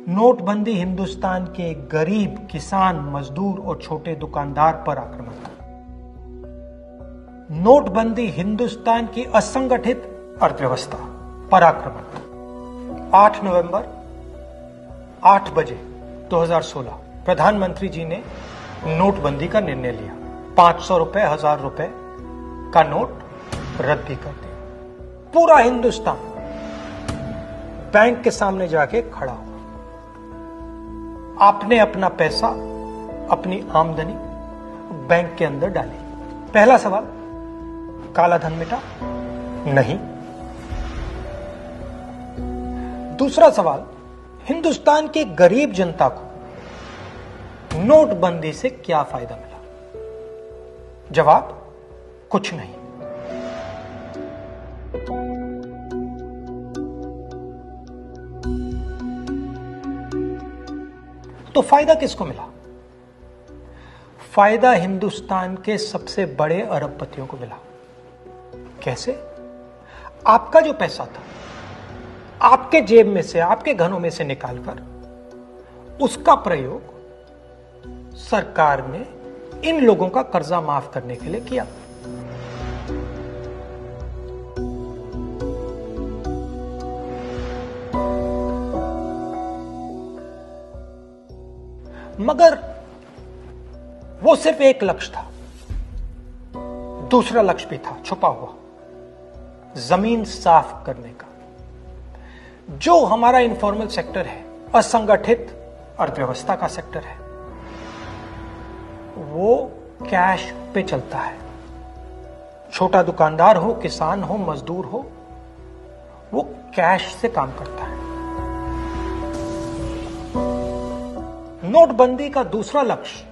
नोटबंदी हिंदुस्तान के गरीब, किसान, मजदूर और छोटे दुकानदार पर आक्रमण था। नोटबंदी हिंदुस्तान की असंगठित अर्थव्यवस्था पर आक्रमण था। 8 नवंबर 8 बजे 2016 प्रधानमंत्री जी ने नोटबंदी का निर्णय लिया। 500 रुपए, 1000 रुपए का नोट रद्द भी कर दिया। पूरा हिंदुस्तान बैंक के सामने जाके खड़ा हुआ। आपने अपना पैसा, अपनी आमदनी बैंक के अंदर डाली। पहला सवाल, काला धन मिटा? नहीं। दूसरा सवाल, हिंदुस्तान की गरीब जनता को नोटबंदी से क्या फायदा मिला? जवाब, कुछ नहीं। तो फायदा किसको मिला? फायदा हिंदुस्तान के सबसे बड़े अरबपतियों को मिला। कैसे? आपका जो पैसा था, आपके जेब में से, आपके घरों में से निकालकर उसका प्रयोग सरकार ने इन लोगों का कर्जा माफ करने के लिए किया। मगर वो सिर्फ एक लक्ष्य था। दूसरा लक्ष्य भी था छुपा हुआ, जमीन साफ करने का। जो हमारा इनफॉर्मल सेक्टर है, असंगठित अर्थव्यवस्था का सेक्टर है, वो कैश पे चलता है। छोटा दुकानदार हो, किसान हो, मजदूर हो, वो कैश से काम करता है। नोटबंदी का दूसरा लक्ष्य,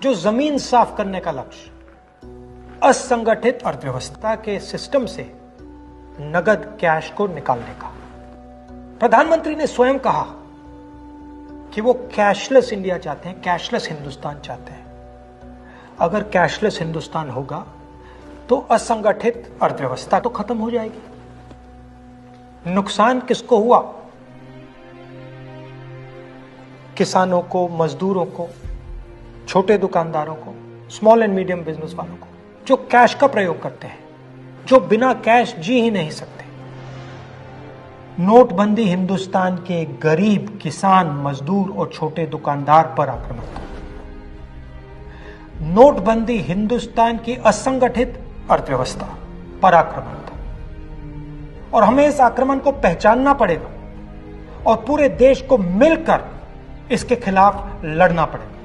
जो जमीन साफ करने का लक्ष्य, असंगठित अर्थव्यवस्था के सिस्टम से नगद कैश को निकालने का। प्रधानमंत्री ने स्वयं कहा कि वो कैशलेस इंडिया चाहते हैं, कैशलेस हिंदुस्तान चाहते हैं। अगर कैशलेस हिंदुस्तान होगा तो असंगठित अर्थव्यवस्था तो खत्म हो जाएगी। नुकसान किसको हुआ? किसानों को, मजदूरों को, छोटे दुकानदारों को, स्मॉल एंड मीडियम बिजनेस वालों को, जो कैश का प्रयोग करते हैं, जो बिना कैश जी ही नहीं सकते। नोटबंदी हिंदुस्तान के गरीब, किसान, मजदूर और छोटे दुकानदार पर आक्रमण था। नोटबंदी हिंदुस्तान की असंगठित अर्थव्यवस्था पर आक्रमण था। और हमें इस आक्रमण को पहचानना पड़ेगा और पूरे देश को मिलकर इसके खिलाफ लड़ना पड़ेगा।